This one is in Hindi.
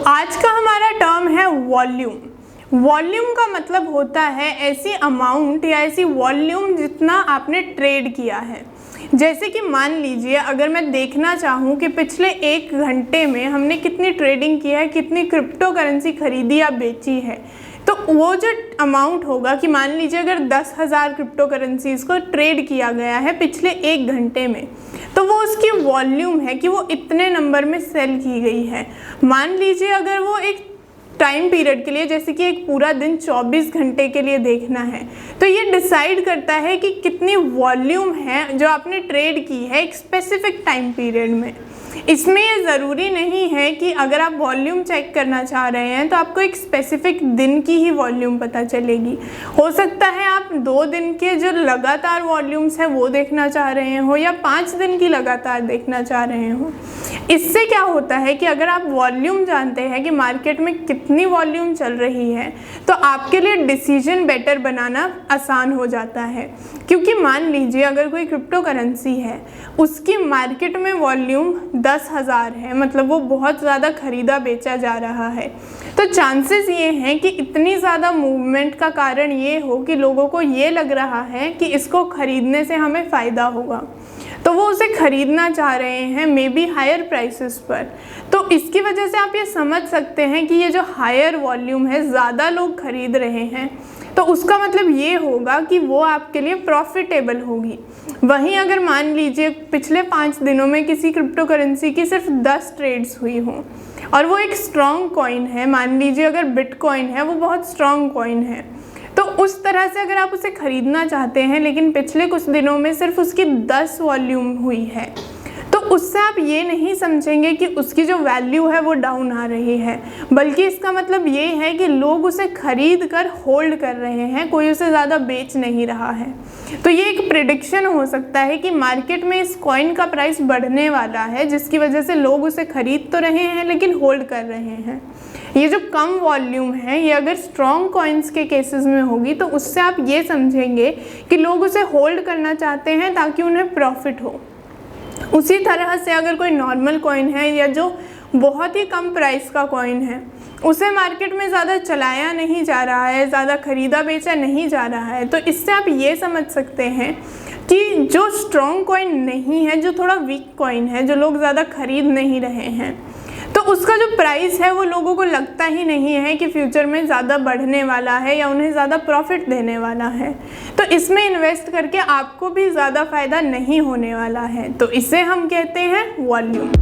आज का हमारा टर्म है वॉल्यूम। वॉल्यूम का मतलब होता है ऐसी अमाउंट या ऐसी वॉल्यूम जितना आपने ट्रेड किया है। जैसे कि मान लीजिए अगर मैं देखना चाहूँ कि पिछले 1 घंटे में हमने कितनी ट्रेडिंग की है, कितनी क्रिप्टो करेंसी खरीदी या बेची है, तो वो जो अमाउंट होगा कि मान लीजिए अगर 10,000 क्रिप्टो करेंसीज़ को ट्रेड किया गया है पिछले 1 घंटे में, तो वो उसकी वॉल्यूम है कि वो इतने नंबर में सेल की गई है। मान लीजिए अगर वो एक टाइम पीरियड के लिए, जैसे कि एक पूरा दिन 24 घंटे के लिए देखना है, तो ये डिसाइड करता है कि कितनी वॉल्यूम है जो आपने ट्रेड की है एक स्पेसिफिक टाइम पीरियड में। इसमें ये ज़रूरी नहीं है कि अगर आप वॉल्यूम चेक करना चाह रहे हैं तो आपको एक स्पेसिफिक दिन की ही वॉल्यूम पता चलेगी। हो सकता है आप 2 दिन के जो लगातार वॉल्यूम्स है वो देखना चाह रहे हो या 5 दिन की लगातार देखना चाह रहे हो। इससे क्या होता है कि अगर आप वॉल्यूम जानते हैं कि मार्केट में कितनी वॉल्यूम चल रही है, तो आपके लिए डिसीजन बेटर बनाना आसान हो जाता है। क्योंकि मान लीजिए अगर कोई क्रिप्टो करेंसी है, उसकी मार्केट में वॉल्यूम 10,000 है, मतलब वो बहुत ज़्यादा ख़रीदा बेचा जा रहा है, तो चांसेस ये हैं कि इतनी ज़्यादा मूवमेंट का कारण ये हो कि लोगों को ये लग रहा है कि इसको ख़रीदने से हमें फ़ायदा होगा, तो वो उसे ख़रीदना चाह रहे हैं मे बी हायर प्राइसेस पर। तो इसकी वजह से आप ये समझ सकते हैं कि ये जो हायर वॉल्यूम है, ज़्यादा लोग ख़रीद रहे हैं, तो उसका मतलब ये होगा कि वो आपके लिए प्रॉफिटेबल होगी। वहीं अगर मान लीजिए पिछले 5 दिनों में किसी क्रिप्टो करेंसी की सिर्फ 10 ट्रेड्स हुई हों और वो एक स्ट्रॉन्ग कॉइन है, मान लीजिए अगर बिटकॉइन है, वो बहुत स्ट्रॉन्ग कॉइन है, तो उस तरह से अगर आप उसे ख़रीदना चाहते हैं लेकिन पिछले कुछ दिनों में सिर्फ उसकी 10 वॉल्यूम हुई है, तो उससे आप ये नहीं समझेंगे कि उसकी जो वैल्यू है वो डाउन आ रही है, बल्कि इसका मतलब ये है कि लोग उसे ख़रीद कर होल्ड कर रहे हैं, कोई उसे ज़्यादा बेच नहीं रहा है। तो ये एक प्रेडिक्शन हो सकता है कि मार्केट में इस कॉइन का प्राइस बढ़ने वाला है, जिसकी वजह से लोग उसे ख़रीद तो रहे हैं लेकिन होल्ड कर रहे हैं। ये जो कम वॉल्यूम है, ये अगर स्ट्रॉन्ग कॉइन्स के केसेस में होगी, तो उससे आप ये समझेंगे कि लोग उसे होल्ड करना चाहते हैं ताकि उन्हें प्रॉफिट हो। उसी तरह से अगर कोई नॉर्मल कॉइन है या जो बहुत ही कम प्राइस का कॉइन है, उसे मार्केट में ज़्यादा चलाया नहीं जा रहा है, ज़्यादा ख़रीदा बेचा नहीं जा रहा है, तो इससे आप ये समझ सकते हैं कि जो स्ट्रॉन्ग कॉइन नहीं है, जो थोड़ा वीक कॉइन है, जो लोग ज़्यादा ख़रीद नहीं रहे हैं, तो उसका जो प्राइस है वो लोगों को लगता ही नहीं है कि फ्यूचर में ज़्यादा बढ़ने वाला है या उन्हें ज़्यादा प्रॉफिट देने वाला है। तो इसमें इन्वेस्ट करके आपको भी ज़्यादा फ़ायदा नहीं होने वाला है। तो इसे हम कहते हैं वॉल्यूम।